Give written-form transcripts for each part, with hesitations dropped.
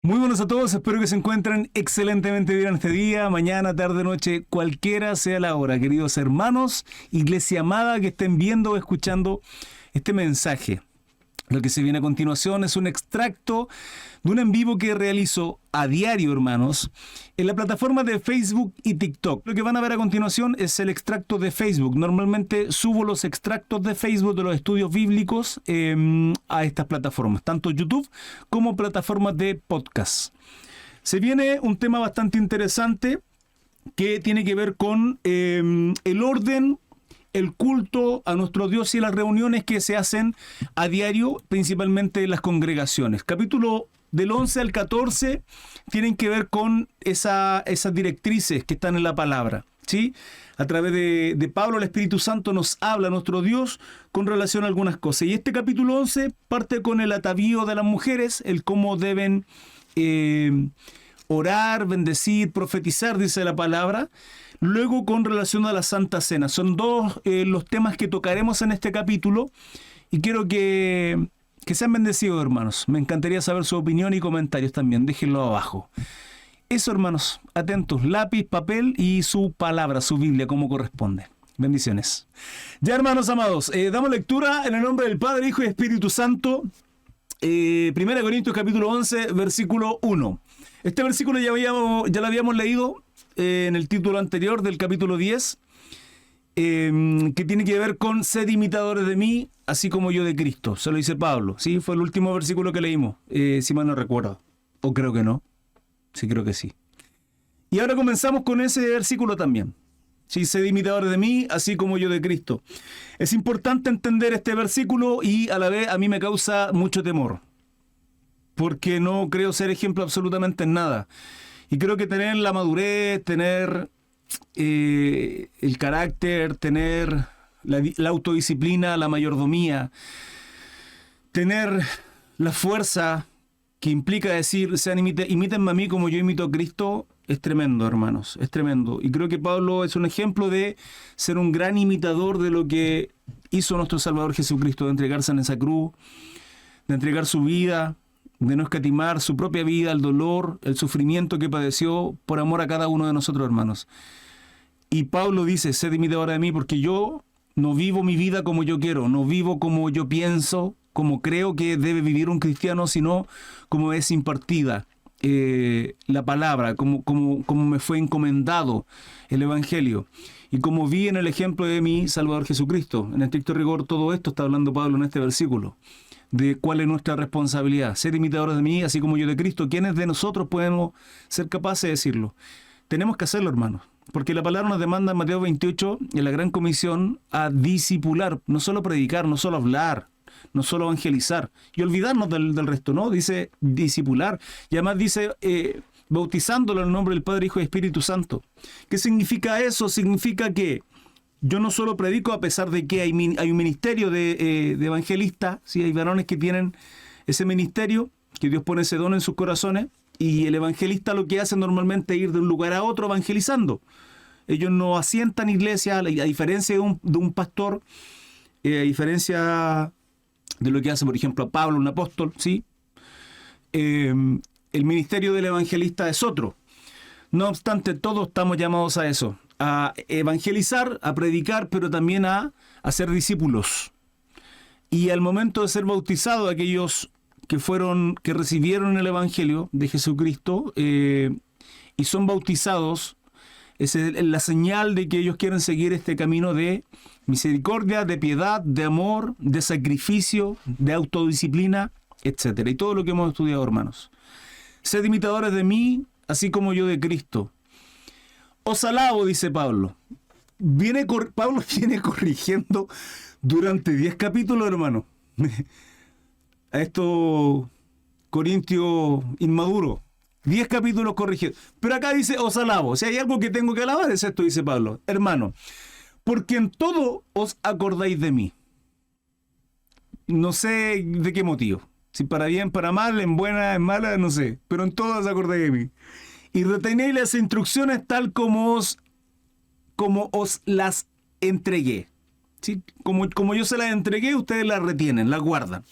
Muy buenos a todos, espero que se encuentren excelentemente bien este día, mañana, tarde, noche, cualquiera sea la hora. Queridos hermanos, iglesia amada que estén viendo o escuchando este mensaje. Lo que se viene a continuación es un extracto de un en vivo que realizo a diario, hermanos, en la plataforma de Facebook y TikTok. Lo que van a ver a continuación es el extracto de Facebook. Normalmente subo los extractos de Facebook de los estudios bíblicos a estas plataformas, tanto YouTube como plataformas de podcast. Se viene un tema bastante interesante que tiene que ver con el orden, el culto a nuestro Dios y las reuniones que se hacen a diario, principalmente en las congregaciones. Capítulo del 11 al 14 tienen que ver con esas directrices que están en la palabra, ¿sí? A través de Pablo, el Espíritu Santo nos habla a nuestro Dios con relación a algunas cosas. Y este capítulo 11 parte con el atavío de las mujeres, el cómo deben orar, bendecir, profetizar, dice la palabra. Luego, con relación a la Santa Cena. Son dos los temas que tocaremos en este capítulo y quiero que sean bendecidos, hermanos. Me encantaría saber su opinión y comentarios también. Déjenlo abajo. Eso, hermanos. Atentos. Lápiz, papel y su palabra, su Biblia, como corresponde. Bendiciones. Ya, hermanos amados, damos lectura en el nombre del Padre, Hijo y Espíritu Santo. 1 Corintios capítulo 11, versículo 1. Este versículo ya lo habíamos leído en el título anterior del capítulo 10, que tiene que ver con sed imitadores de mí, así como yo de Cristo. Se lo dice Pablo, ¿sí? Fue el último versículo que leímos, si mal no recuerdo. O creo que no. Sí, creo que sí. Y ahora comenzamos con ese versículo también. Sí, sed imitadores de mí, así como yo de Cristo. Es importante entender este versículo y a la vez a mí me causa mucho temor, porque no creo ser ejemplo absolutamente en nada. Y creo que tener la madurez, tener el carácter, tener la autodisciplina, la mayordomía, tener la fuerza que implica decir, imítenme a mí como yo imito a Cristo, es tremendo, hermanos, es tremendo. Y creo que Pablo es un ejemplo de ser un gran imitador de lo que hizo nuestro Salvador Jesucristo, de entregarse en esa cruz, de entregar su vida, de no escatimar su propia vida, el dolor, el sufrimiento que padeció por amor a cada uno de nosotros, hermanos. Y Pablo dice, sed imitadora de mí, porque yo no vivo mi vida como yo quiero, no vivo como yo pienso, como creo que debe vivir un cristiano, sino como es impartida la palabra, como me fue encomendado el Evangelio. Y como vi en el ejemplo de mi Salvador Jesucristo. En estricto rigor, todo esto está hablando Pablo en este versículo, de cuál es nuestra responsabilidad. Ser imitadores de mí, así como yo de Cristo. ¿Quiénes de nosotros podemos ser capaces de decirlo? Tenemos que hacerlo, hermanos, porque la palabra nos demanda en Mateo 28, en la Gran Comisión, a discipular, no solo predicar, no solo hablar, no solo evangelizar, y olvidarnos del resto, ¿no? Dice discipular, y además dice bautizándolo en el nombre del Padre, Hijo y Espíritu Santo. ¿Qué significa eso? Significa que yo no solo predico, a pesar de que hay un ministerio de evangelistas, ¿sí? Hay varones que tienen ese ministerio, que Dios pone ese don en sus corazones, y el evangelista lo que hace normalmente es ir de un lugar a otro evangelizando. Ellos no asientan iglesias, a diferencia de un pastor, a diferencia de lo que hace, por ejemplo, Pablo, un apóstol, ¿sí? El ministerio del evangelista es otro. No obstante, todos estamos llamados a eso, a evangelizar, a predicar, pero también a ser discípulos. Y al momento de ser bautizados, aquellos que recibieron el Evangelio de Jesucristo y son bautizados, es la señal de que ellos quieren seguir este camino de misericordia, de piedad, de amor, de sacrificio, de autodisciplina, etc. Y todo lo que hemos estudiado, hermanos. Sed imitadores de mí, así como yo de Cristo. Os alabo, dice Pablo. Pablo viene corrigiendo durante 10 capítulos, hermano. A estos corintios inmaduros. 10 capítulos corrigidos. Pero acá dice, os alabo. Si hay algo que tengo que alabar, es esto, dice Pablo. Hermano, porque en todo os acordáis de mí. No sé de qué motivo. Si para bien, para mal, en buena, en mala, no sé. Pero en todo os acordáis de mí. Y retenéis las instrucciones tal como os las entregué. ¿Sí? Como yo se las entregué, ustedes las retienen, las guardan.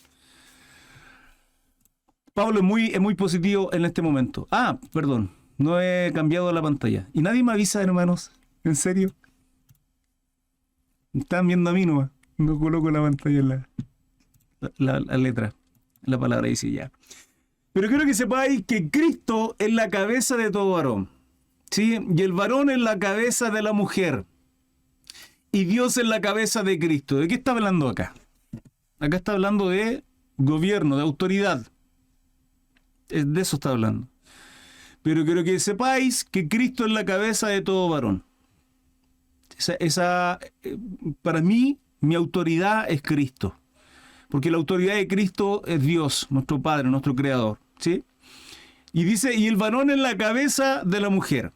Pablo es muy positivo en este momento. Ah, perdón, no he cambiado la pantalla. Y nadie me avisa, hermanos. ¿En serio? Están viendo a mí nomás. No coloco la pantalla en la letra. La palabra dice ya. Pero quiero que sepáis que Cristo es la cabeza de todo varón. ¿Sí? Y el varón es la cabeza de la mujer. Y Dios es la cabeza de Cristo. ¿De qué está hablando acá? Acá está hablando de gobierno, de autoridad. De eso está hablando. Pero quiero que sepáis que Cristo es la cabeza de todo varón. Para mí, mi autoridad es Cristo. Porque la autoridad de Cristo es Dios, nuestro Padre, nuestro Creador. ¿Sí? Y dice, y el varón es la cabeza de la mujer.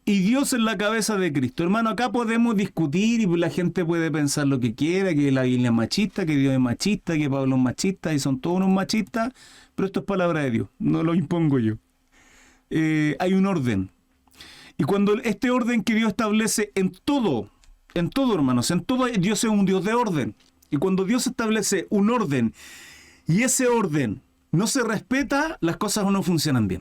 Y Dios es la cabeza de Cristo. Hermano, acá podemos discutir y la gente puede pensar lo que quiera, que la Biblia es machista, que Dios es machista, que Pablo es machista y son todos unos machistas, pero esto es palabra de Dios, no lo impongo yo. Hay un orden. Y cuando este orden que Dios establece en todo, hermanos, en todo, Dios es un Dios de orden. Y cuando Dios establece un orden y ese orden no se respeta, las cosas no funcionan bien.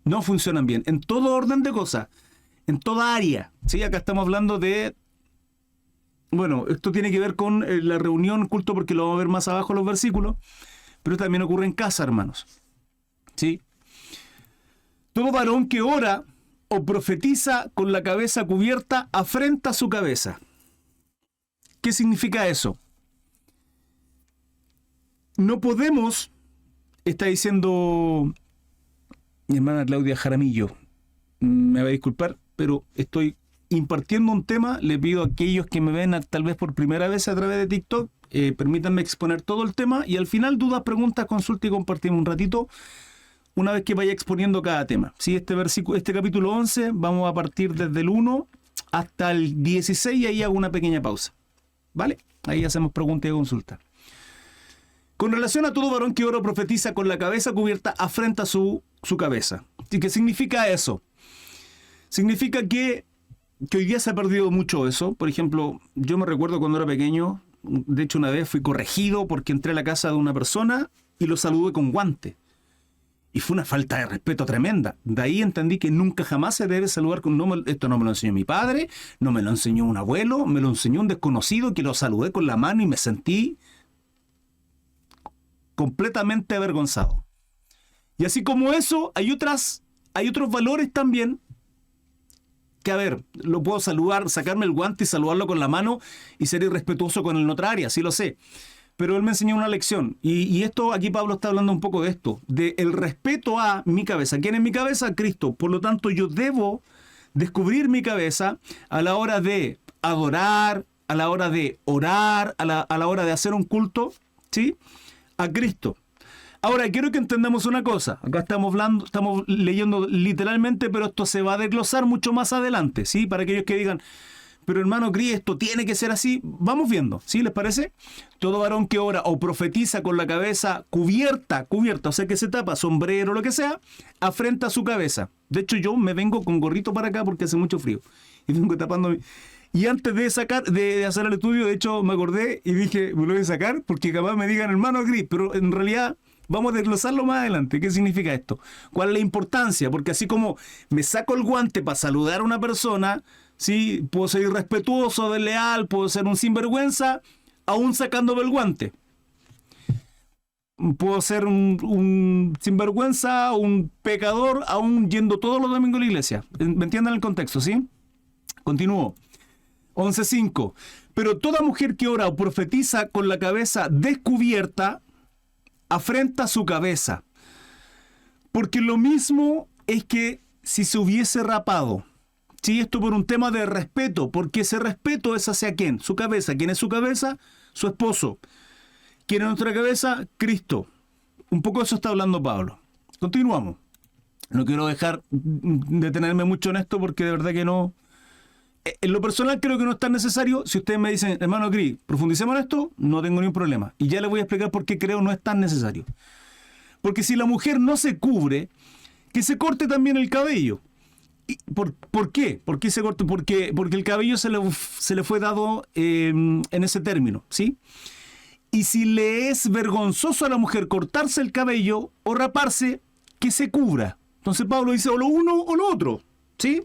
No funcionan bien. En todo orden de cosas. En toda área. ¿Sí? Acá estamos hablando de... Bueno, esto tiene que ver con la reunión, culto, porque lo vamos a ver más abajo en los versículos. Pero también ocurre en casa, hermanos. ¿Sí? Todo varón que ora o profetiza con la cabeza cubierta afrenta su cabeza. ¿Qué significa eso? No podemos, está diciendo mi hermana Claudia Jaramillo, me va a disculpar, pero estoy impartiendo un tema. Le pido a aquellos que me ven tal vez por primera vez a través de TikTok, permítanme exponer todo el tema y al final dudas, preguntas, consulta y compartimos un ratito una vez que vaya exponiendo cada tema. ¿Sí? Este capítulo 11 vamos a partir desde el 1 hasta el 16 y ahí hago una pequeña pausa. ¿Vale? Ahí hacemos preguntas y consultas. Con relación a todo varón que ora o profetiza con la cabeza cubierta, afrenta su cabeza. ¿Y qué significa eso? Significa que hoy día se ha perdido mucho eso. Por ejemplo, yo me recuerdo cuando era pequeño, de hecho una vez fui corregido porque entré a la casa de una persona y lo saludé con guante. Y fue una falta de respeto tremenda. De ahí entendí que nunca jamás se debe saludar con... esto no me lo enseñó mi padre, no me lo enseñó un abuelo, me lo enseñó un desconocido que lo saludé con la mano y me sentí completamente avergonzado. Y así como eso, hay otros valores también que, a ver, lo puedo saludar, sacarme el guante y saludarlo con la mano y ser irrespetuoso con el en otra área, sí lo sé. Pero él me enseñó una lección. Y esto, aquí Pablo está hablando un poco de esto, de el respeto a mi cabeza. ¿Quién es mi cabeza? Cristo. Por lo tanto, yo debo descubrir mi cabeza a la hora de adorar, a la hora de orar, a la hora de hacer un culto, ¿sí? A Cristo. Ahora, quiero que entendamos una cosa. Acá estamos leyendo literalmente, pero esto se va a desglosar mucho más adelante, ¿sí? Para aquellos que digan, pero hermano Cris, esto tiene que ser así. Vamos viendo, ¿sí? ¿Les parece? Todo varón que ora o profetiza con la cabeza cubierta, o sea que se tapa, sombrero, lo que sea, afrenta su cabeza. De hecho, yo me vengo con gorrito para acá porque hace mucho frío. Y vengo tapándome. Y antes de hacer el estudio, de hecho, me acordé y dije, me lo voy a sacar porque capaz me digan, hermano Cris, pero en realidad vamos a desglosarlo más adelante. ¿Qué significa esto? ¿Cuál es la importancia? Porque así como me saco el guante para saludar a una persona, ¿sí? Puedo ser irrespetuoso, desleal, puedo ser un sinvergüenza, aún sacándome el guante. Puedo ser un sinvergüenza, un pecador, aún yendo todos los domingos a la iglesia. ¿Me entienden el contexto, sí? Continúo. 11.5. Pero toda mujer que ora o profetiza con la cabeza descubierta, afrenta su cabeza. Porque lo mismo es que si se hubiese rapado. Sí, esto por un tema de respeto, porque ese respeto es hacia quién, su cabeza. ¿Quién es su cabeza? Su esposo. ¿Quién es nuestra cabeza? Cristo. Un poco de eso está hablando Pablo. Continuamos. No quiero detenerme mucho en esto porque de verdad que no. En lo personal creo que no es tan necesario. Si ustedes me dicen, hermano Cris, profundicemos en esto, no tengo ningún problema. Y ya les voy a explicar por qué creo no es tan necesario. Porque si la mujer no se cubre, que se corte también el cabello. ¿Por qué? ¿Por qué se corta? Porque el cabello se le fue dado en ese término, ¿sí? Y si le es vergonzoso a la mujer cortarse el cabello o raparse, que se cubra. Entonces Pablo dice o lo uno o lo otro. ¿Sí?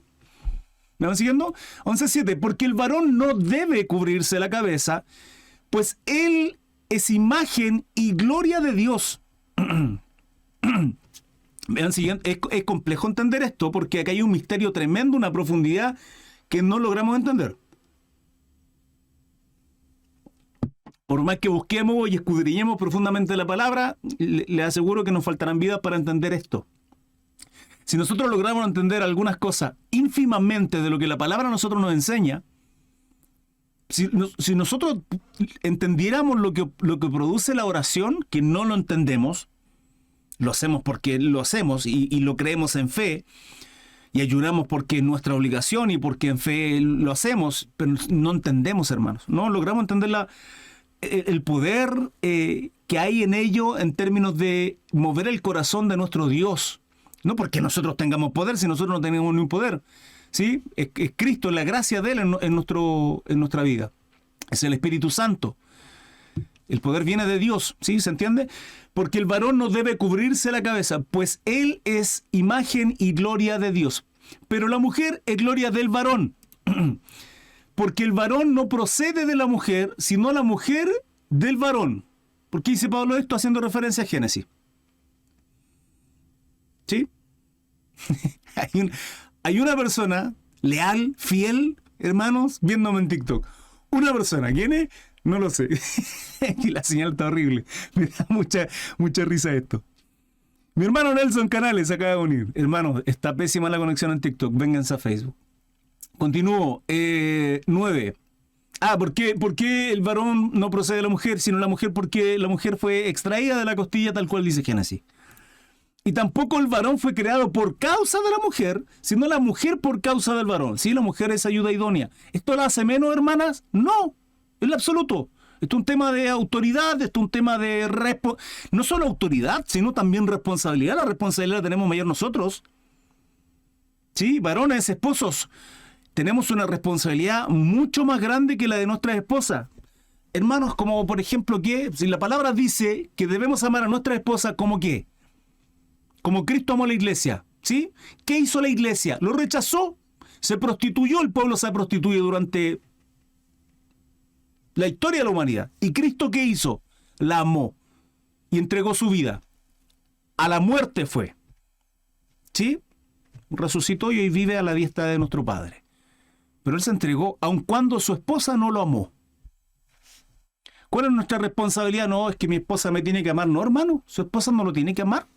¿Me van siguiendo? 11.7. Porque el varón no debe cubrirse la cabeza, pues él es imagen y gloria de Dios. ¿Me van siguiendo? Es complejo entender esto porque acá hay un misterio tremendo, una profundidad que no logramos entender. Por más que busquemos y escudriñemos profundamente la palabra, le aseguro que nos faltarán vidas para entender esto. Si nosotros logramos entender algunas cosas ínfimamente de lo que la palabra a nosotros nos enseña, si nosotros entendiéramos lo que produce la oración, que no lo entendemos, lo hacemos porque lo hacemos y lo creemos en fe, y ayunamos porque es nuestra obligación y porque en fe lo hacemos, pero no entendemos, hermanos. No logramos entender el poder que hay en ello en términos de mover el corazón de nuestro Dios. No porque nosotros tengamos poder, si nosotros no tenemos ningún poder. ¿Sí? Es Cristo, la gracia de Él en nuestra vida. Es el Espíritu Santo. El poder viene de Dios, ¿sí? ¿Se entiende? Porque el varón no debe cubrirse la cabeza, pues él es imagen y gloria de Dios. Pero la mujer es gloria del varón. Porque el varón no procede de la mujer, sino la mujer del varón. ¿Por qué dice Pablo esto haciendo referencia a Génesis? ¿Sí? Hay una persona leal, fiel, hermanos, viéndome en TikTok. Una persona, ¿quién es? No lo sé. Y la señal está horrible. Me da mucha risa esto. Mi hermano Nelson Canales se acaba de unir. Hermano, está pésima la conexión en TikTok. Vénganse a Facebook. Continúo. 9. ¿Por qué el varón no procede de la mujer, sino la mujer porque la mujer fue extraída de la costilla, tal cual dice Génesis? Y tampoco el varón fue creado por causa de la mujer, sino la mujer por causa del varón. ¿Sí? La mujer es ayuda idónea. ¿Esto la hace menos, hermanas? No, en lo absoluto. Esto es un tema de autoridad, esto es un tema de no solo autoridad, sino también responsabilidad. La responsabilidad la tenemos mayor nosotros. Sí, varones, esposos, tenemos una responsabilidad mucho más grande que la de nuestras esposas. Hermanos, como por ejemplo que, si la palabra dice que debemos amar a nuestra esposa, ¿como qué? Como Cristo amó a la iglesia, ¿sí? ¿Qué hizo la iglesia? ¿Lo rechazó? ¿Se prostituyó? El pueblo se ha prostituido durante la historia de la humanidad. ¿Y Cristo qué hizo? La amó y entregó su vida. A la muerte fue. ¿Sí? Resucitó y hoy vive a la diestra de nuestro Padre. Pero Él se entregó aun cuando su esposa no lo amó. ¿Cuál es nuestra responsabilidad? No, es que mi esposa me tiene que amar. No, hermano, su esposa no lo tiene que amar.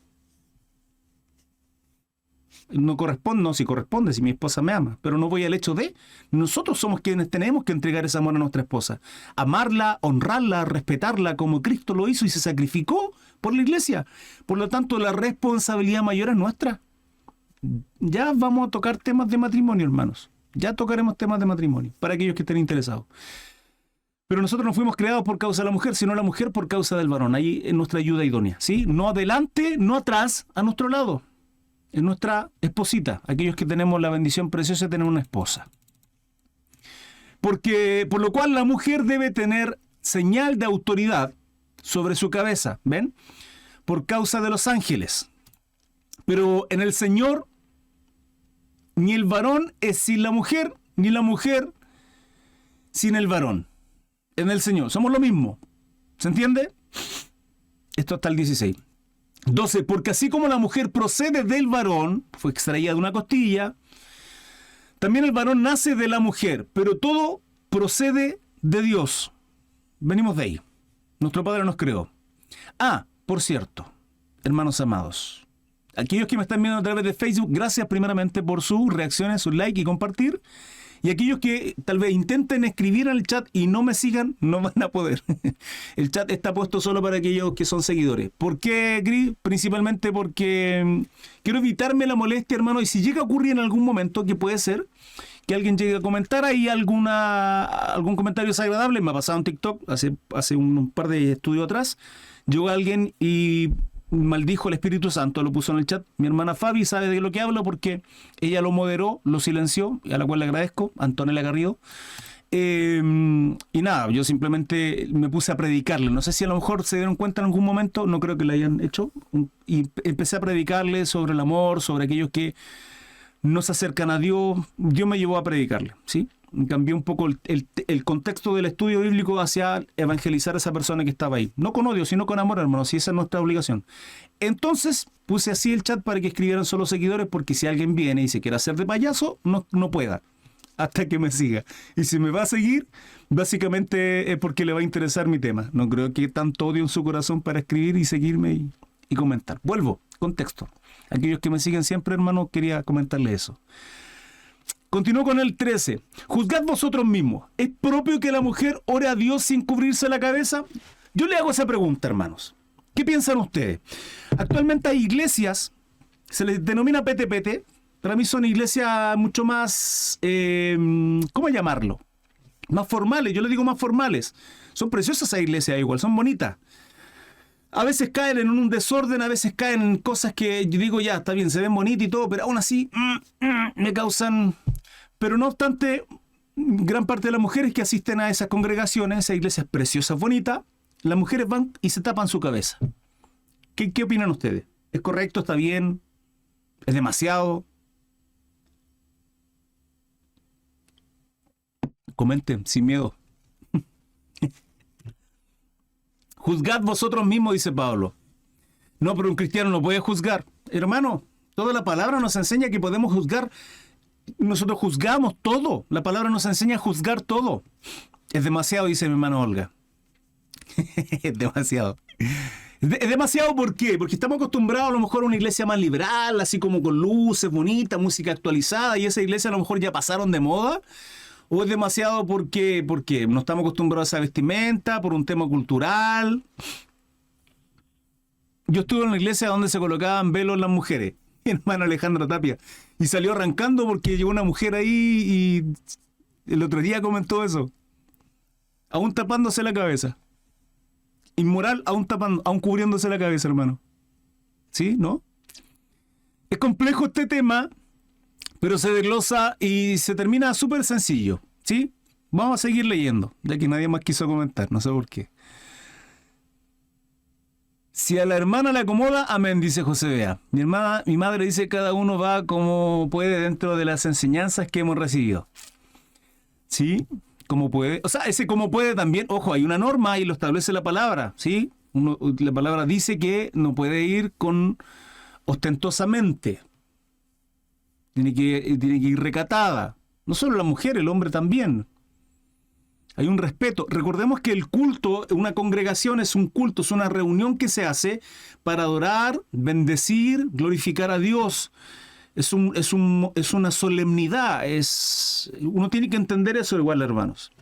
No corresponde, no, si corresponde, si mi esposa me ama, pero no voy al hecho de nosotros somos quienes tenemos que entregar ese amor a nuestra esposa, amarla, honrarla, respetarla como Cristo lo hizo y se sacrificó por la iglesia. Por lo tanto, la responsabilidad mayor es nuestra. Ya vamos a tocar temas de matrimonio, hermanos. Ya tocaremos temas de matrimonio para aquellos que estén interesados. Pero nosotros no fuimos creados por causa de la mujer, sino la mujer por causa del varón. Ahí es nuestra ayuda idónea, ¿sí? No adelante, no atrás, a nuestro lado. Es nuestra esposita, aquellos que tenemos la bendición preciosa de tener una esposa. Por lo cual la mujer debe tener señal de autoridad sobre su cabeza, ¿ven? Por causa de los ángeles. Pero en el Señor, ni el varón es sin la mujer, ni la mujer sin el varón. En el Señor, somos lo mismo. ¿Se entiende? Esto hasta el 16. 12. Porque así como la mujer procede del varón, fue extraída de una costilla, también el varón nace de la mujer, pero todo procede de Dios. Venimos de ahí. Nuestro Padre nos creó. Por cierto, hermanos amados, aquellos que me están viendo a través de Facebook, gracias primeramente por sus reacciones, sus likes y compartir. Y aquellos que tal vez intenten escribir en el chat y no me sigan, no van a poder. El chat está puesto solo para aquellos que son seguidores. ¿Por qué, Gris? Principalmente porque quiero evitarme la molestia, hermano. Y si llega a ocurrir en algún momento, que puede ser, que alguien llegue a comentar ahí algún comentario desagradable. Me ha pasado en TikTok hace un par de estudios atrás. Llegó alguien y maldijo el Espíritu Santo, lo puso en el chat. Mi hermana Fabi sabe de lo que hablo porque ella lo moderó, lo silenció, y a la cual le agradezco, Antonella Garrido. Y nada, yo simplemente me puse a predicarle. No sé si a lo mejor se dieron cuenta en algún momento, no creo que lo hayan hecho. Y empecé a predicarle sobre el amor, sobre aquellos que no se acercan a Dios. Dios me llevó a predicarle, ¿sí? Cambié un poco el contexto del estudio bíblico hacia evangelizar a esa persona que estaba ahí. No con odio, sino con amor, hermano, si esa es nuestra obligación. Entonces puse así el chat para que escribieran solo seguidores, porque si alguien viene y se quiere hacer de payaso, no pueda, hasta que me siga. Y si me va a seguir, básicamente es porque le va a interesar mi tema. No creo que tanto odio en su corazón para escribir y seguirme y comentar. Vuelvo, contexto. Aquellos que me siguen siempre, hermano, quería comentarles eso. Continúo con el 13. Juzgad vosotros mismos. ¿Es propio que la mujer ore a Dios sin cubrirse la cabeza? Yo le hago esa pregunta, hermanos. ¿Qué piensan ustedes? Actualmente hay iglesias, se les denomina PTPT. Para mí son iglesias mucho más, ¿cómo llamarlo? Más formales, yo les digo más formales. Son preciosas esas iglesias igual, son bonitas. A veces caen en un desorden, a veces caen en cosas que yo digo, ya, está bien, se ven bonitas y todo, pero aún así me causan... Pero no obstante, gran parte de las mujeres que asisten a esas congregaciones, esas iglesias preciosas, bonitas, las mujeres van y se tapan su cabeza. ¿Qué opinan ustedes? ¿Es correcto? ¿Está bien? ¿Es demasiado? Comenten, sin miedo. Juzgad vosotros mismos, dice Pablo. No, pero un cristiano no puede juzgar. Hermano, toda la palabra nos enseña que podemos juzgar. Nosotros juzgamos todo. La palabra nos enseña a juzgar todo. Es demasiado, dice mi hermano Olga. Es demasiado. Es demasiado, ¿por qué? Porque estamos acostumbrados a lo mejor a una iglesia más liberal, así como con luces bonitas, música actualizada, y esa iglesia a lo mejor ya pasaron de moda. ¿O es demasiado porque no estamos acostumbrados a esa vestimenta, por un tema cultural? Yo estuve en una iglesia donde se colocaban velos las mujeres, mi hermano Alejandro Tapia, y salió arrancando porque llegó una mujer ahí y el otro día comentó eso. Aún tapándose la cabeza. Inmoral, aún cubriéndose la cabeza, hermano. ¿Sí? ¿No? Es complejo este tema, pero se desglosa y se termina súper sencillo, ¿sí? Vamos a seguir leyendo, ya que nadie más quiso comentar, no sé por qué. Si a la hermana le acomoda, amén, dice José Bea. Mi madre dice que cada uno va como puede dentro de las enseñanzas que hemos recibido. ¿Sí? Como puede. O sea, ese como puede también, ojo, hay una norma y lo establece la palabra, ¿sí? La palabra dice que no puede ir con ostentosamente. Tiene que ir recatada. No solo la mujer, el hombre también. Hay un respeto. Recordemos que el culto, una congregación es un culto, es una reunión que se hace para adorar, bendecir, glorificar a Dios. Es una solemnidad. Uno tiene que entender eso igual, hermanos.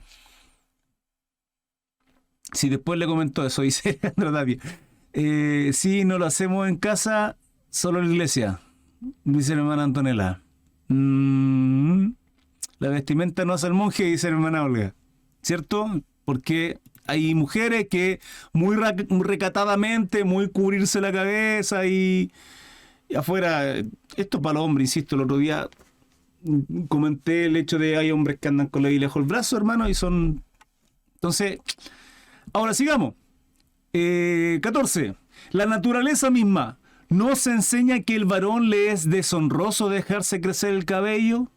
Si después le comentó eso, dice Alejandro Tapia. Sí, no lo hacemos en casa, solo en la iglesia, dice la hermana Antonella. La vestimenta no hace el monje, dice la hermana Olga. ¿Cierto? Porque hay mujeres que muy recatadamente, muy cubrirse la cabeza y afuera, esto es para los hombres, insisto, el otro día comenté el hecho de hay hombres que andan con la Biblia bajo el brazo, hermano, y son... Entonces, ahora sigamos. 14. La naturaleza misma ¿nos enseña que el varón le es deshonroso dejarse crecer el cabello?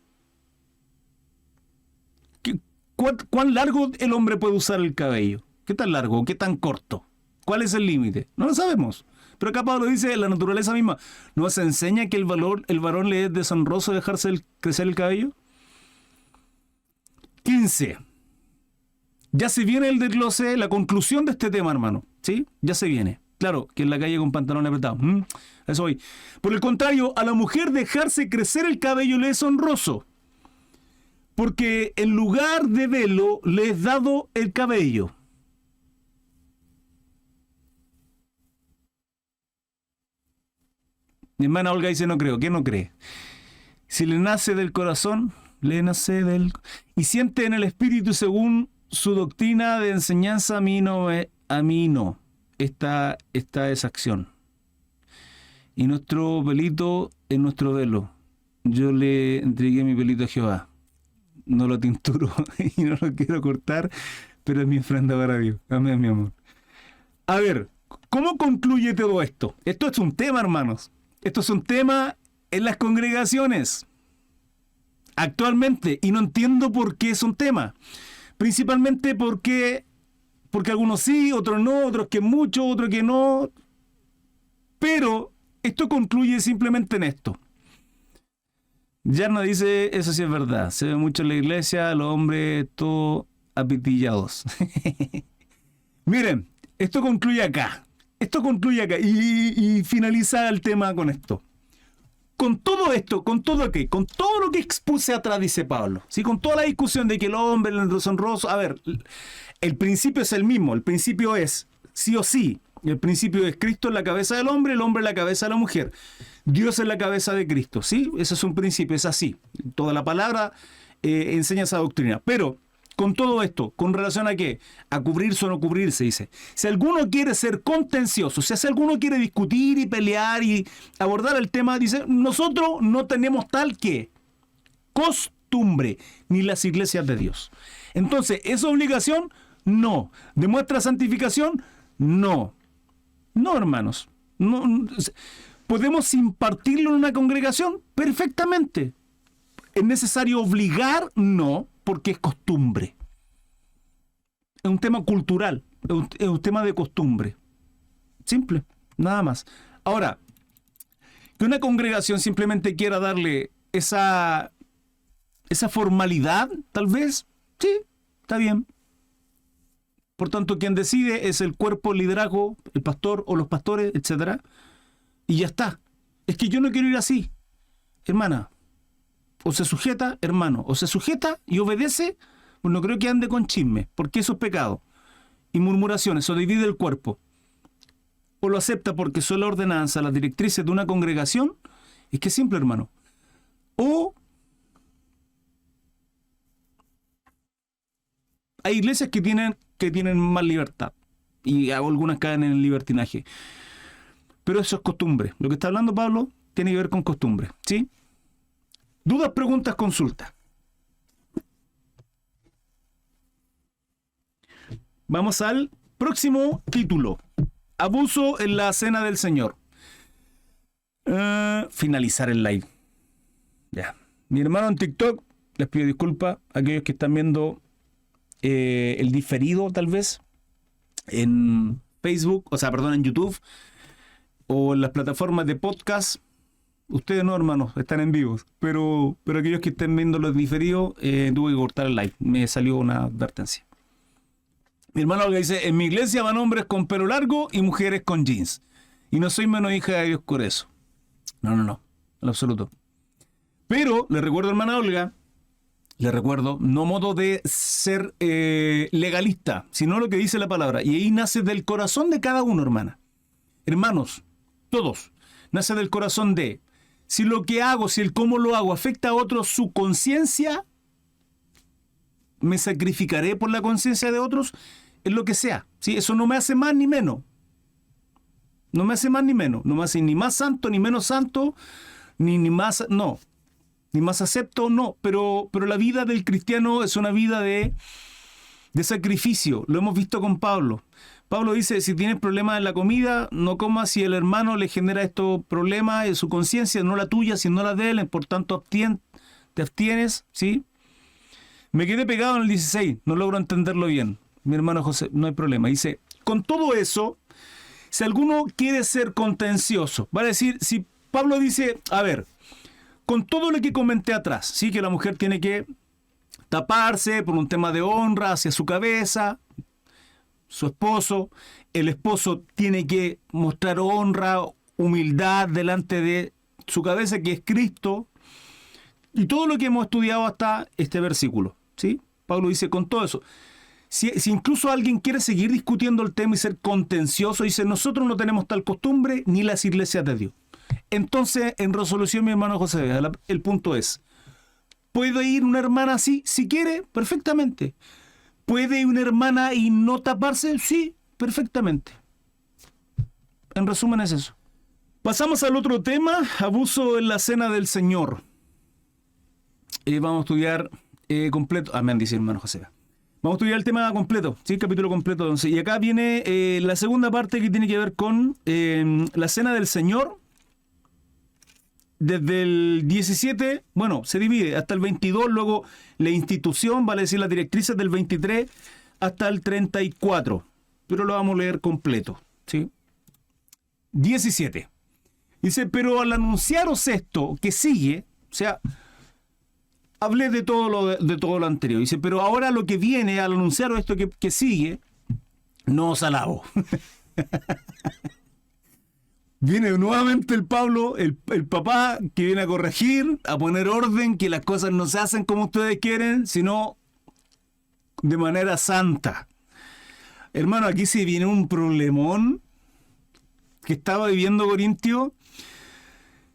¿Cuán largo el hombre puede usar el cabello? ¿Qué tan largo? ¿Qué tan corto? ¿Cuál es el límite? No lo sabemos. Pero acá Pablo dice, la naturaleza misma ¿nos enseña que el varón le es deshonroso dejarse crecer el cabello? 15. Ya se viene el desglose, la conclusión de este tema, hermano. ¿Sí? Ya se viene. Claro, que en la calle con pantalón apretado. Eso hoy. Por el contrario, a la mujer dejarse crecer el cabello le es honroso. Porque en lugar de velo le es dado el cabello. Mi hermana Olga dice no creo. ¿Qué no cree? Si le nace del corazón, le nace del... Y siente en el espíritu según su doctrina de enseñanza, a mí no. Esta es acción. Y nuestro pelito es nuestro velo. Yo le entregué mi pelito a Jehová. no lo tinturo y no lo quiero cortar, pero es mi ofrenda para Dios. Amén, mi amor. A ver, ¿cómo concluye todo esto? Esto es un tema, hermanos. Esto es un tema en las congregaciones actualmente, y no entiendo por qué es un tema. Principalmente porque algunos sí, otros no, otros que mucho, otros que no. Pero esto concluye simplemente en esto. Yarna dice, eso sí es verdad. Se ve mucho en la iglesia, los hombres todos apitillados. Miren, esto concluye acá. Esto concluye acá. Y finaliza el tema con esto. Con todo esto, con todo lo que expuse atrás, dice Pablo, ¿sí? Con toda la discusión de que el hombre es deshonroso, a ver, el principio es el mismo, el principio es sí o sí, el principio es Cristo en la cabeza del hombre, el hombre en la cabeza de la mujer, Dios en la cabeza de Cristo, ¿sí? Ese es un principio, es así, toda la palabra enseña esa doctrina, pero con todo esto, ¿con relación a qué? A cubrirse o no cubrirse, dice. Si alguno quiere ser contencioso, o sea, si alguno quiere discutir y pelear y abordar el tema, dice, nosotros no tenemos tal que costumbre, ni las iglesias de Dios. Entonces, ¿es obligación? No. ¿Demuestra santificación? No. No, hermanos. No. ¿Podemos impartirlo en una congregación? Perfectamente. ¿Es necesario obligar? No, porque es costumbre. Es un tema cultural, es un tema de costumbre. Simple, nada más. Ahora, que una congregación simplemente quiera darle esa formalidad, tal vez, sí, está bien. Por tanto, quien decide es el cuerpo, el liderazgo, el pastor o los pastores, etc. Y ya está. Es que yo no quiero ir así. Hermana, o se sujeta, hermano, o se sujeta y obedece, pues no creo que ande con chisme, porque eso es pecado. Y murmuraciones, o divide el cuerpo. O lo acepta porque son la ordenanza, las directrices de una congregación. Es que es simple, hermano. O hay iglesias que tienen más libertad. Y algunas caen en el libertinaje. Pero eso es costumbre. Lo que está hablando Pablo tiene que ver con costumbre, ¿sí? Dudas, preguntas, consultas. Vamos al próximo título. Abuso en la cena del Señor. Finalizar el live. Ya. Mi hermano en TikTok, les pido disculpas a aquellos que están viendo el diferido, tal vez, en Facebook, en YouTube, o en las plataformas de podcast. Ustedes no, hermanos, están en vivo, pero aquellos que estén viendo los diferidos, tuve que cortar el live, me salió una advertencia. Mi hermano Olga dice, en mi iglesia van hombres con pelo largo y mujeres con jeans, y no soy menos hija de Dios por eso. No, en absoluto. Pero, le recuerdo, hermana Olga, no modo de ser legalista, sino lo que dice la palabra, y ahí nace del corazón de cada uno, hermana. Hermanos, todos, nace del corazón de, si lo que hago, si el cómo lo hago afecta a otros su conciencia, me sacrificaré por la conciencia de otros, en lo que sea. ¿Sí? Eso no me hace más ni menos. No me hace más ni menos. No me hace ni más santo, ni menos santo, ni más... No. Ni más acepto, no. Pero la vida del cristiano es una vida de sacrificio. Lo hemos visto con Pablo. Pablo dice, si tienes problemas en la comida, no comas si el hermano le genera estos problemas en su conciencia, no la tuya, sino la de él, por tanto te abstienes, ¿sí? Me quedé pegado en el 16, no logro entenderlo bien. Mi hermano José, no hay problema. Dice, con todo eso, si alguno quiere ser contencioso, va a decir, si Pablo dice, a ver, con todo lo que comenté atrás, sí, que la mujer tiene que taparse por un tema de honra hacia su cabeza, su esposo, el esposo tiene que mostrar honra, humildad delante de su cabeza, que es Cristo, y todo lo que hemos estudiado hasta este versículo, ¿sí? Pablo dice, con todo eso, si incluso alguien quiere seguir discutiendo el tema y ser contencioso, dice, nosotros no tenemos tal costumbre, ni las iglesias de Dios. Entonces, en resolución, mi hermano José, el punto es, ¿puede ir una hermana así? Si quiere, perfectamente. ¿Puede ir una hermana y no taparse? Sí, perfectamente. En resumen es eso. Pasamos al otro tema, abuso en la cena del Señor. Vamos a estudiar completo. Amén, dice el hermano José. Vamos a estudiar el tema completo, ¿sí? Capítulo completo 11. Y acá viene la segunda parte que tiene que ver con la cena del Señor. Desde el 17, bueno, se divide hasta el 22, luego la institución, vale decir las directrices del 23 hasta el 34. Pero lo vamos a leer completo, ¿sí? 17. Dice, pero al anunciaros esto que sigue, o sea, hablé de todo lo anterior. Dice, pero ahora lo que viene al anunciaros esto que sigue, no os alabo. Viene nuevamente el Pablo, el papá, que viene a corregir, a poner orden, que las cosas no se hacen como ustedes quieren, sino de manera santa. Hermano, aquí sí viene un problemón que estaba viviendo Corintio.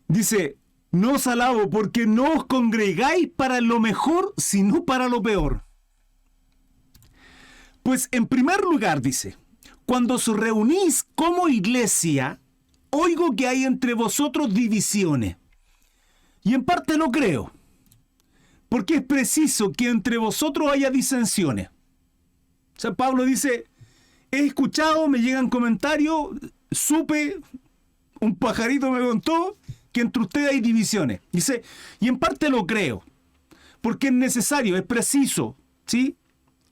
Dice, no os alabo porque no os congregáis para lo mejor, sino para lo peor. Pues en primer lugar, dice, cuando os reunís como iglesia, oigo que hay entre vosotros divisiones. Y en parte lo creo, porque es preciso que entre vosotros haya disensiones. O sea, Pablo dice, he escuchado, me llegan comentarios, supe, un pajarito me contó que entre ustedes hay divisiones. Dice, y en parte lo creo, porque es necesario, es preciso, ¿sí?,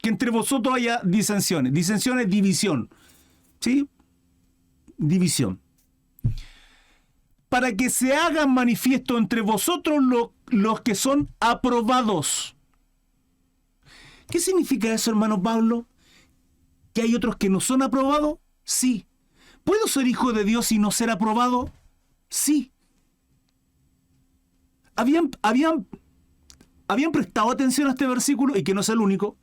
que entre vosotros haya disensiones. Disensión es división, ¿sí? División. Para que se hagan manifiesto entre vosotros los que son aprobados. ¿Qué significa eso, hermano Pablo? ¿Que hay otros que no son aprobados? Sí. ¿Puedo ser hijo de Dios y no ser aprobado? Sí. ¿Habían prestado atención a este versículo? Y que no es el único.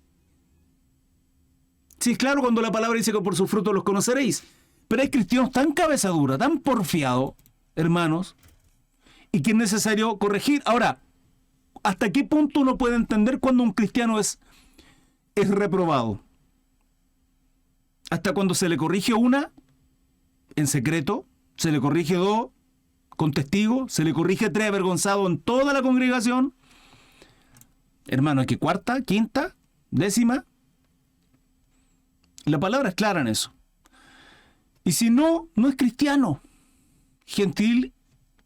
Sí, es claro cuando la palabra dice que por sus frutos los conoceréis. Pero hay cristianos tan cabeza dura, tan porfiados, hermanos, y que es necesario corregir. Ahora, ¿hasta qué punto uno puede entender cuando un cristiano es reprobado? Hasta cuando se le corrige una en secreto, se le corrige dos con testigo, se le corrige tres avergonzado en toda la congregación. Hermano, ¿es que cuarta, quinta, décima? La palabra es clara en eso. Y si no, no es cristiano. Gentil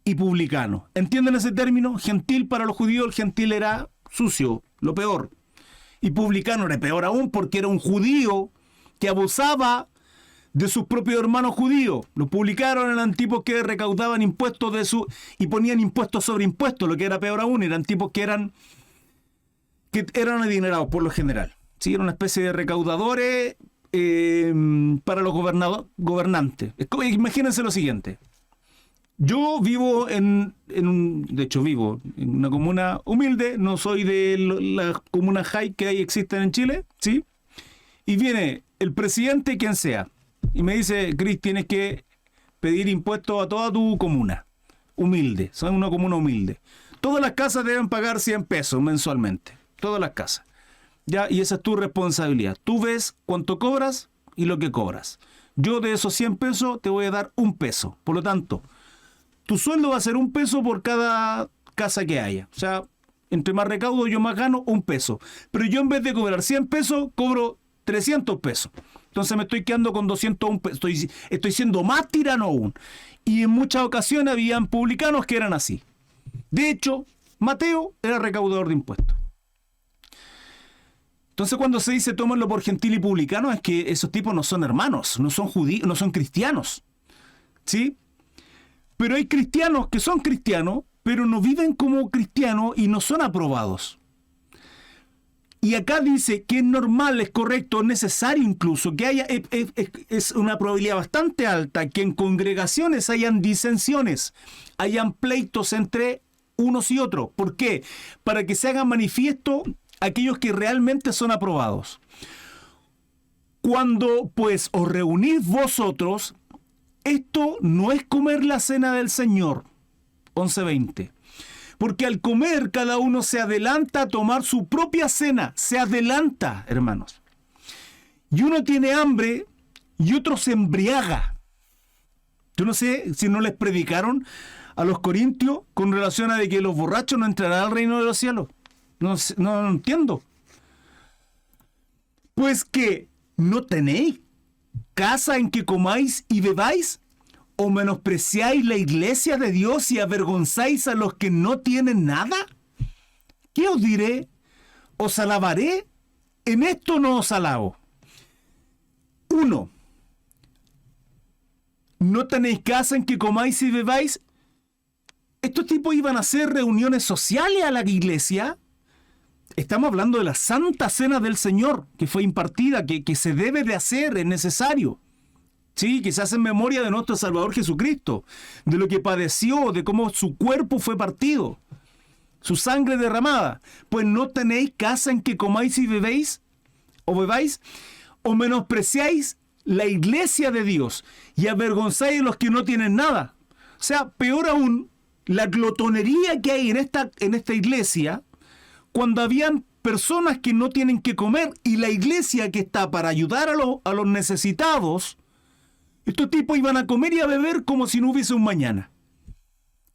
y publicano. ¿Entienden ese término? Gentil para los judíos, el gentil era sucio, lo peor. Y publicano era peor aún porque era un judío que abusaba de sus propios hermanos judíos. Los publicanos eran tipos que recaudaban impuestos y ponían impuestos sobre impuestos, lo que era peor aún, eran tipos que eran adinerados por lo general. ¿Sí? Era una especie de recaudadores para los gobernantes. Imagínense lo siguiente. Yo vivo vivo en una comuna humilde, no soy de la comuna high que existen en Chile, ¿sí? Y viene el presidente, quien sea, y me dice, Cris, tienes que pedir impuestos a toda tu comuna. Humilde, son una comuna humilde. Todas las casas deben pagar 100 pesos mensualmente. Todas las casas. ¿Ya? Y esa es tu responsabilidad. Tú ves cuánto cobras y lo que cobras. Yo de esos 100 pesos te voy a dar 1 peso. Por lo tanto, tu sueldo va a ser 1 peso por cada casa que haya. O sea, entre más recaudo yo más gano 1 peso. Pero yo en vez de cobrar 100 pesos, cobro 300 pesos. Entonces me estoy quedando con 201 pesos. Estoy siendo más tirano aún. Y en muchas ocasiones habían publicanos que eran así. De hecho, Mateo era recaudador de impuestos. Entonces cuando se dice tómenlo por gentil y publicano, es que esos tipos no son hermanos, no son judíos, no son cristianos. ¿Sí? Pero hay cristianos que son cristianos, pero no viven como cristianos y no son aprobados. Y acá dice que es normal, es correcto, es necesario incluso, que haya, es una probabilidad bastante alta que en congregaciones hayan disensiones, hayan pleitos entre unos y otros. ¿Por qué? Para que se hagan manifiesto aquellos que realmente son aprobados. Cuando pues os reunís vosotros, esto no es comer la cena del Señor. 11:20. Porque al comer cada uno se adelanta a tomar su propia cena. Se adelanta, hermanos. Y uno tiene hambre y otro se embriaga. Yo no sé si no les predicaron a los corintios con relación a de que los borrachos no entrarán al reino de los cielos. No entiendo. Pues que no tenéis casa en que comáis y bebáis, o menospreciáis la iglesia de Dios y avergonzáis a los que no tienen nada. ¿Qué os diré? ¿Os alabaré? En esto no os alabo. 1. ¿No tenéis casa en que comáis y bebáis? Estos tipos iban a hacer reuniones sociales a la iglesia. Estamos hablando de la Santa Cena del Señor, que fue impartida, que se debe de hacer, es necesario. Sí, que se hace en memoria de nuestro Salvador Jesucristo, de lo que padeció, de cómo su cuerpo fue partido, su sangre derramada. Pues no tenéis casa en que comáis y bebéis, o menospreciáis la iglesia de Dios y avergonzáis a los que no tienen nada. O sea, peor aún, la glotonería que hay en esta iglesia, cuando habían personas que no tienen que comer y la iglesia que está para ayudar a los necesitados, estos tipos iban a comer y a beber como si no hubiese un mañana.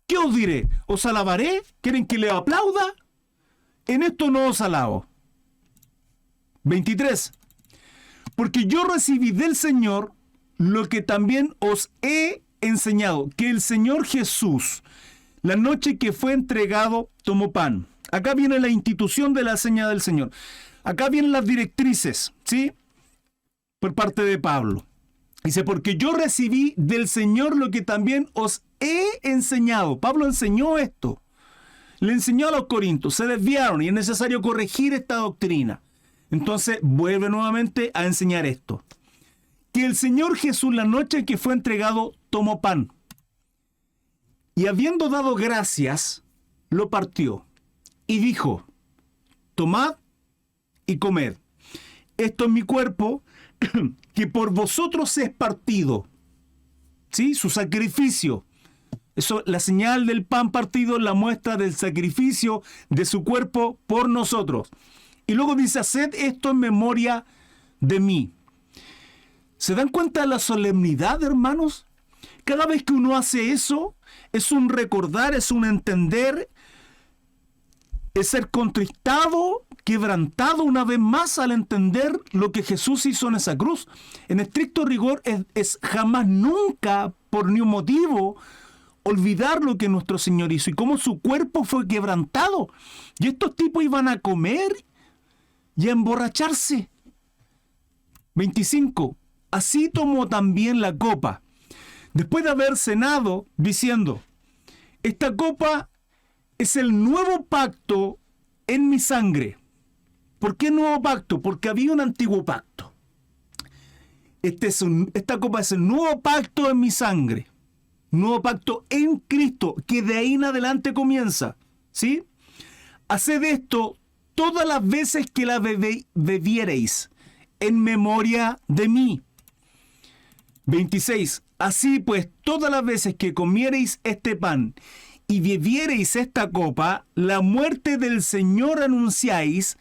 ¿Qué os diré? ¿Os alabaré? ¿Quieren que le aplauda? En esto no os alabo. 23. Porque yo recibí del Señor lo que también os he enseñado, que el Señor Jesús, la noche que fue entregado, tomó pan. Acá viene la institución de la seña del Señor. Acá vienen las directrices, ¿sí? Por parte de Pablo. Dice, porque yo recibí del Señor lo que también os he enseñado. Pablo enseñó esto. Le enseñó a los corintios. Se desviaron y es necesario corregir esta doctrina. Entonces vuelve nuevamente a enseñar esto. Que el Señor Jesús, la noche que fue entregado, tomó pan. Y habiendo dado gracias, lo partió. Y dijo, tomad y comed. Esto es mi cuerpo, que por vosotros es partido. ¿Sí? Su sacrificio. Eso, la señal del pan partido, la muestra del sacrificio de su cuerpo por nosotros. Y luego dice, haced esto en memoria de mí. ¿Se dan cuenta de la solemnidad, hermanos? Cada vez que uno hace eso, es un recordar, es un entender, es ser contristado, quebrantado una vez más al entender lo que Jesús hizo en esa cruz. En estricto rigor es jamás, nunca, por ni un motivo, olvidar lo que nuestro Señor hizo y cómo su cuerpo fue quebrantado. Y estos tipos iban a comer y a emborracharse. 25. Así tomó también la copa, después de haber cenado, diciendo, esta copa es el nuevo pacto en mi sangre. ¿Por qué nuevo pacto? Porque había un antiguo pacto. Esta copa es el nuevo pacto en mi sangre. Nuevo pacto en Cristo, que de ahí en adelante comienza. ¿Sí? Haced esto todas las veces que la bebiereis, en memoria de mí. 26. Así pues, todas las veces que comiereis este pan y bebiereis esta copa, la muerte del Señor anunciáis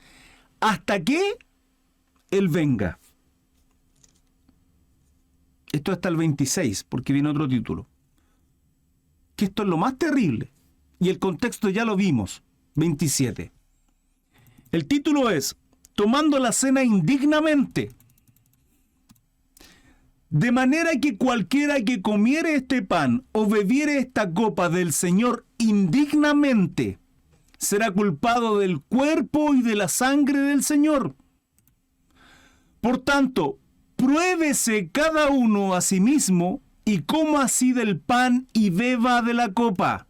hasta que Él venga. Esto hasta el 26, porque viene otro título. Que esto es lo más terrible. Y el contexto ya lo vimos. 27. El título es, tomando la cena indignamente. De manera que cualquiera que comiere este pan o bebiere esta copa del Señor indignamente, será culpado del cuerpo y de la sangre del Señor. Por tanto, pruébese cada uno a sí mismo y coma así del pan y beba de la copa.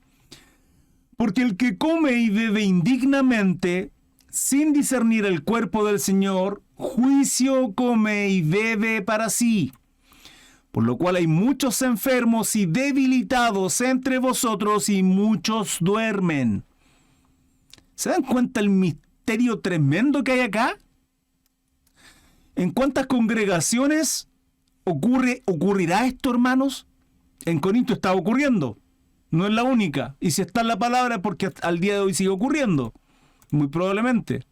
Porque el que come y bebe indignamente, sin discernir el cuerpo del Señor, juicio come y bebe para sí. Por lo cual hay muchos enfermos y debilitados entre vosotros y muchos duermen. ¿Se dan cuenta el misterio tremendo que hay acá? ¿En cuántas congregaciones ocurrirá esto, hermanos? En Corinto está ocurriendo. No es la única. Y si está en la palabra es porque al día de hoy sigue ocurriendo. Muy probablemente.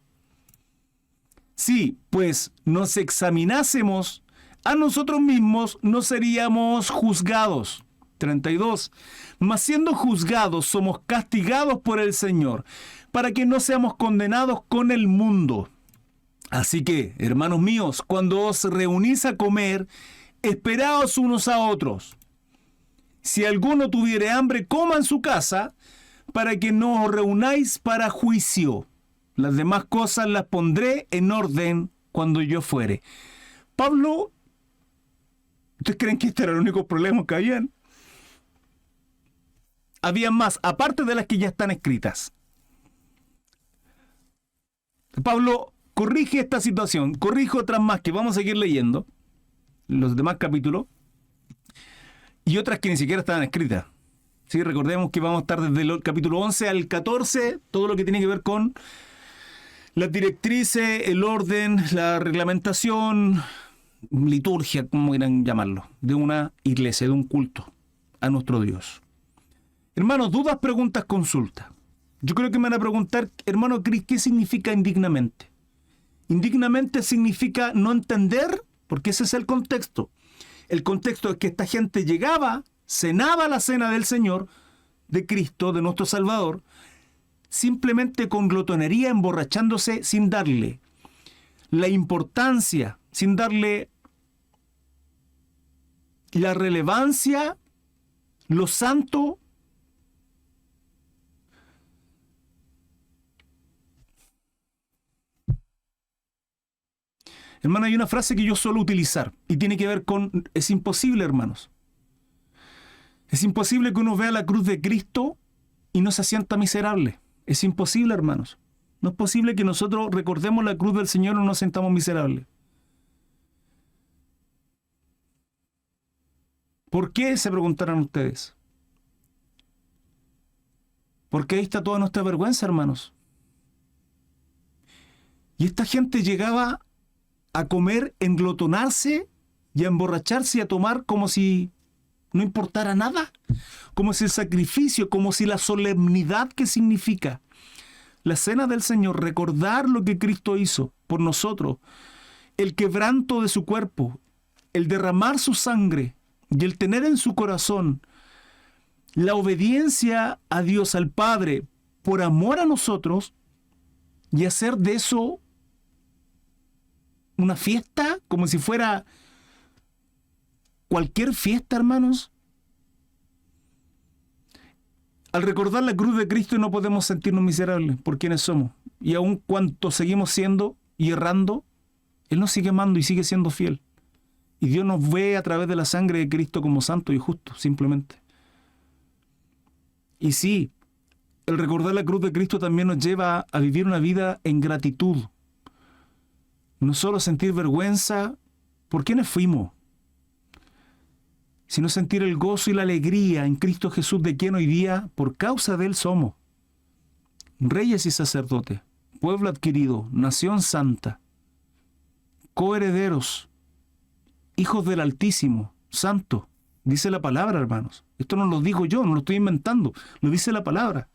Si, pues, nos examinásemos a nosotros mismos, no seríamos juzgados. 32. Mas siendo juzgados, somos castigados por el Señor, para que no seamos condenados con el mundo. Así que, hermanos míos, cuando os reunís a comer, esperaos unos a otros. Si alguno tuviere hambre, coma en su casa, para que no os reunáis para juicio. Las demás cosas las pondré en orden cuando yo fuere. Pablo, ¿ustedes creen que este era el único problema que habían? Había más, aparte de las que ya están escritas. Pablo corrige esta situación, corrige otras más que vamos a seguir leyendo, los demás capítulos, y otras que ni siquiera estaban escritas. Sí, recordemos que vamos a estar desde el capítulo 11 al 14, todo lo que tiene que ver con las directrices, el orden, la reglamentación, liturgia, como quieran llamarlo, de una iglesia, de un culto a nuestro Dios. Hermanos, dudas, preguntas, consultas. Yo creo que me van a preguntar, hermano Cris, ¿qué significa indignamente? Indignamente significa no entender, porque ese es el contexto. El contexto es que esta gente llegaba, cenaba la cena del Señor, de Cristo, de nuestro Salvador, simplemente con glotonería, emborrachándose sin darle la importancia, sin darle la relevancia, lo santo. Hermano, hay una frase que yo suelo utilizar y tiene que ver con, es imposible, hermanos. Es imposible que uno vea la cruz de Cristo y no se sienta miserable. Es imposible, hermanos. No es posible que nosotros recordemos la cruz del Señor y no nos sintamos miserables. ¿Por qué? Se preguntarán ustedes. Porque ahí está toda nuestra vergüenza, hermanos. Y esta gente llegaba a comer, englotonarse y a emborracharse y a tomar como si no importara nada, como si el sacrificio, como si la solemnidad que significa la cena del Señor, recordar lo que Cristo hizo por nosotros, el quebranto de su cuerpo, el derramar su sangre y el tener en su corazón la obediencia a Dios, al Padre, por amor a nosotros, y hacer de eso una fiesta, como si fuera cualquier fiesta, hermanos. Al recordar la cruz de Cristo no podemos sentirnos miserables por quienes somos. Y aun cuanto seguimos siendo y errando, Él nos sigue amando y sigue siendo fiel. Y Dios nos ve a través de la sangre de Cristo como santo y justo, simplemente. Y sí, el recordar la cruz de Cristo también nos lleva a vivir una vida en gratitud. No solo sentir vergüenza por quienes fuimos, sino sentir el gozo y la alegría en Cristo Jesús, de quien hoy día, por causa de Él, somos reyes y sacerdotes, pueblo adquirido, nación santa, coherederos, hijos del Altísimo, santo. Dice la palabra, hermanos. Esto no lo digo yo, no lo estoy inventando, lo dice la palabra.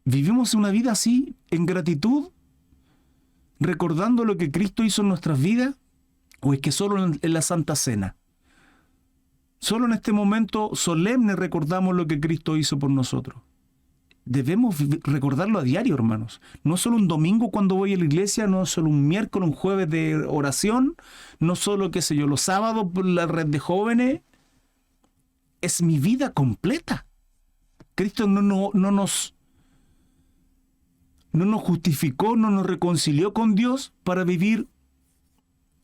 Vivimos una vida así, en gratitud, recordando lo que Cristo hizo en nuestras vidas, o es que solo en la Santa Cena, solo en este momento solemne recordamos lo que Cristo hizo por nosotros. Debemos recordarlo a diario, hermanos. No solo un domingo cuando voy a la iglesia, no solo un miércoles, un jueves de oración, no solo, qué sé yo, los sábados por la red de jóvenes. Es mi vida completa. Cristo no nos justificó, no nos reconcilió con Dios para vivir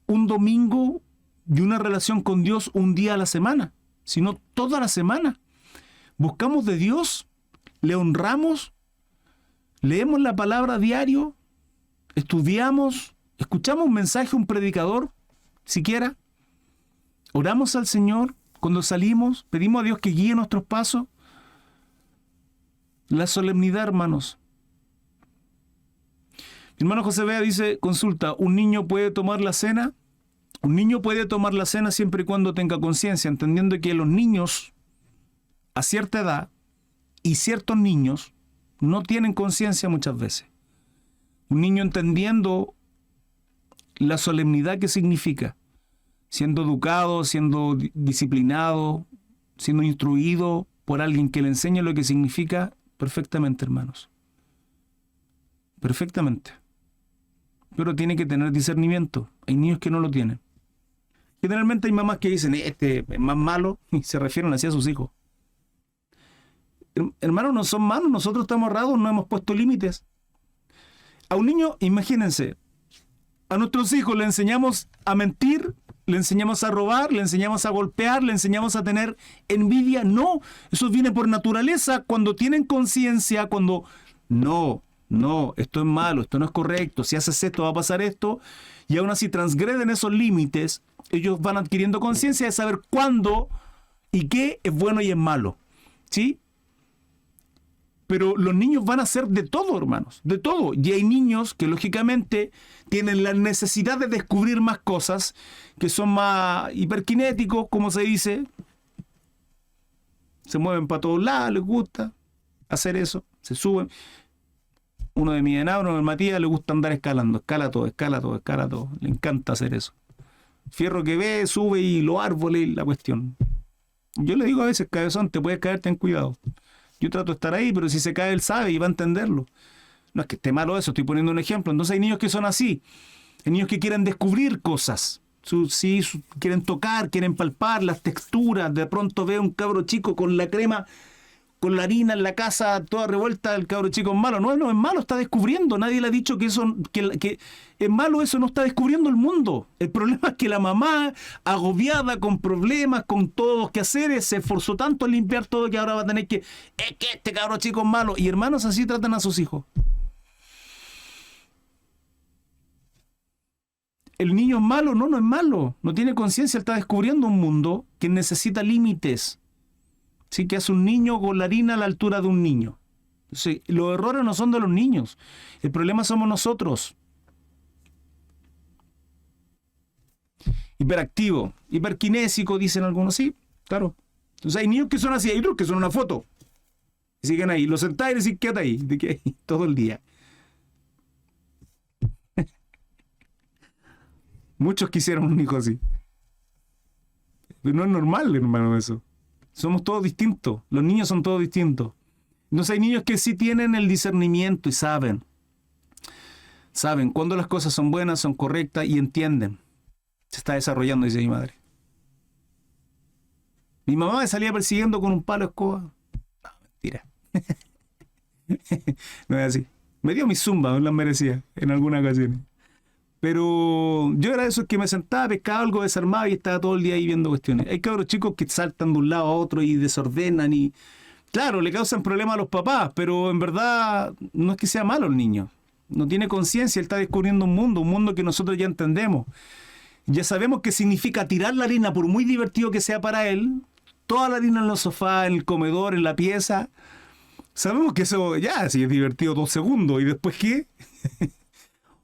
un domingo y una relación con Dios un día a la semana, sino toda la semana. Buscamos de Dios, le honramos, leemos la palabra a diario, estudiamos, escuchamos un mensaje, un predicador, siquiera, oramos al Señor cuando salimos, pedimos a Dios que guíe nuestros pasos. La solemnidad, hermanos. Mi hermano José Bea dice, consulta, ¿un niño puede tomar la cena? Un niño puede tomar la cena siempre y cuando tenga conciencia, entendiendo que los niños a cierta edad y ciertos niños no tienen conciencia muchas veces. Un niño entendiendo la solemnidad que significa, siendo educado, siendo disciplinado, siendo instruido por alguien que le enseñe lo que significa, perfectamente, hermanos. Perfectamente. Pero tiene que tener discernimiento. Hay niños que no lo tienen. Generalmente hay mamás que dicen, este es más malo, y se refieren así a sus hijos. Hermanos, no son malos, nosotros estamos errados, no hemos puesto límites. A un niño, imagínense, a nuestros hijos le enseñamos a mentir, le enseñamos a robar, le enseñamos a golpear, le enseñamos a tener envidia. No, eso viene por naturaleza cuando tienen conciencia, cuando no, esto es malo, esto no es correcto, si haces esto va a pasar esto, y aún así transgreden esos límites, ellos van adquiriendo conciencia de saber cuándo y qué es bueno y es malo, ¿sí? Pero los niños van a hacer de todo, hermanos, de todo. Y hay niños que lógicamente tienen la necesidad de descubrir más cosas, que son más hiperkinéticos, como se dice. Se mueven para todos lados, les gusta hacer eso, se suben. Uno de mis enanos, el Matías, le gusta andar escalando, escala todo. Le encanta hacer eso. Fierro que ve, sube y los árboles y la cuestión. Yo le digo a veces, cabezón, te puedes caer, ten cuidado. Yo trato de estar ahí, pero si se cae él sabe y va a entenderlo. No es que esté malo eso, estoy poniendo un ejemplo. Entonces hay niños que son así. Hay niños que quieren descubrir cosas. Quieren tocar, quieren palpar las texturas. De pronto ve un cabro chico con la crema, con la harina en la casa toda revuelta, el cabro chico es malo. No es malo, está descubriendo. Nadie le ha dicho que es malo, eso no está descubriendo el mundo. El problema es que la mamá, agobiada con problemas, con todos los quehaceres, se esforzó tanto en limpiar todo que ahora va a tener que, es que este cabro chico es malo. Y hermanos, así tratan a sus hijos. El niño es malo, no es malo. No tiene conciencia, está descubriendo un mundo que necesita límites. Sí, que hace un niño con la harina a la altura de un niño. Sí, los errores no son de los niños. El problema somos nosotros. Hiperactivo, hiperkinésico, dicen algunos. Sí, claro. Entonces hay niños que son así, hay otros que son una foto. Y siguen ahí. Los sentáis y decís, quédate ahí. ¿De qué? Todo el día. Muchos quisieron un hijo así. Pero no es normal, hermano, eso. Somos todos distintos. Los niños son todos distintos. Entonces hay niños que sí tienen el discernimiento y saben. Saben cuándo las cosas son buenas, son correctas y entienden. Se está desarrollando, dice mi madre. Mi mamá me salía persiguiendo con un palo de escoba. No, mentira. No es así. Me dio mi zumba, no las merecía en algunas ocasiones. Pero yo era de esos que me sentaba, pescaba algo, desarmaba y estaba todo el día ahí viendo cuestiones. Hay cabros chicos que saltan de un lado a otro y desordenan y... Claro, le causan problemas a los papás, pero en verdad no es que sea malo el niño. No tiene conciencia, él está descubriendo un mundo que nosotros ya entendemos. Ya sabemos qué significa tirar la harina, por muy divertido que sea para él. Toda la harina en los sofás, en el comedor, en la pieza. Sabemos que eso ya, si es divertido 2 segundos. ¿Y después qué?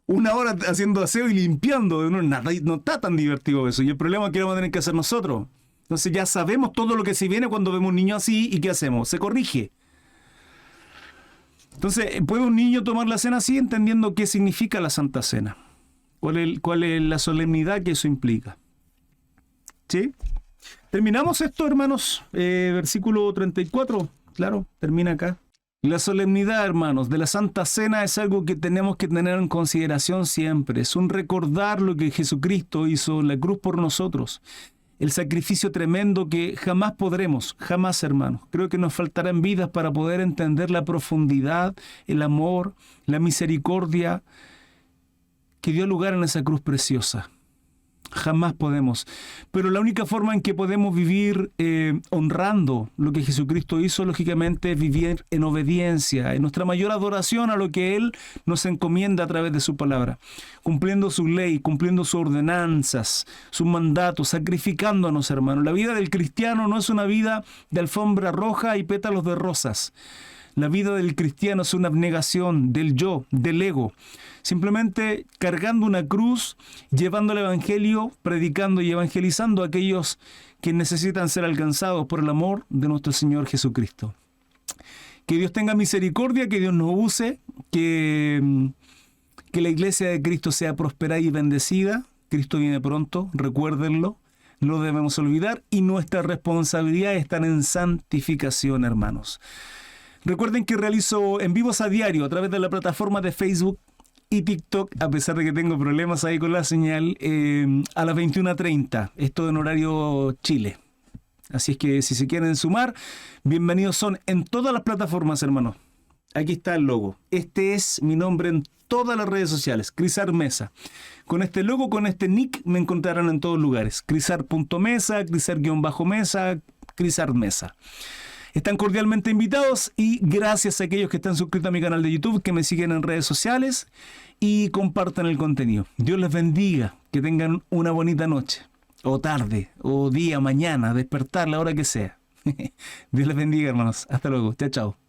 1 hora haciendo aseo y limpiando. No está tan divertido eso. Y el problema es que lo vamos a tener que hacer nosotros. Entonces ya sabemos todo lo que se viene cuando vemos un niño así. ¿Y qué hacemos? Se corrige. Entonces, ¿puede un niño tomar la cena así entendiendo qué significa la Santa Cena? ¿Cuál es la solemnidad que eso implica? ¿Sí? Terminamos esto, hermanos. Versículo 34. Claro, termina acá. La solemnidad, hermanos, de la Santa Cena es algo que tenemos que tener en consideración siempre. Es un recordar lo que Jesucristo hizo en la cruz por nosotros. El sacrificio tremendo que jamás podremos, jamás, hermanos. Creo que nos faltarán vidas para poder entender la profundidad, el amor, la misericordia que dio lugar en esa cruz preciosa. Jamás podemos. Pero la única forma en que podemos vivir honrando lo que Jesucristo hizo, lógicamente, es vivir en obediencia, en nuestra mayor adoración a lo que Él nos encomienda a través de su palabra, cumpliendo su ley, cumpliendo sus ordenanzas, sus mandatos, sacrificándonos, hermanos. La vida del cristiano no es una vida de alfombra roja y pétalos de rosas. La vida del cristiano es una abnegación del yo, del ego. Simplemente cargando una cruz, llevando el evangelio, predicando y evangelizando a aquellos que necesitan ser alcanzados por el amor de nuestro Señor Jesucristo. Que Dios tenga misericordia, que Dios nos use, que la iglesia de Cristo sea próspera y bendecida. Cristo viene pronto, recuérdenlo. no debemos olvidar, y nuestra responsabilidad está en santificación, hermanos. Recuerden que realizo en vivos a diario a través de la plataforma de Facebook y TikTok, a pesar de que tengo problemas ahí con la señal, a las 21:30, esto en horario Chile. Así es que si se quieren sumar, bienvenidos son en todas las plataformas, hermanos. Aquí está el logo. Este es mi nombre en todas las redes sociales, Crisar Mesa. Con este logo, con este nick, me encontrarán en todos lugares. Crisar.mesa, Crisar-mesa, Crisar Mesa. Están cordialmente invitados y gracias a aquellos que están suscritos a mi canal de YouTube, que me siguen en redes sociales y compartan el contenido. Dios les bendiga, que tengan una bonita noche, o tarde, o día, mañana, despertar la hora que sea. Dios les bendiga, hermanos. Hasta luego. Chao, chao.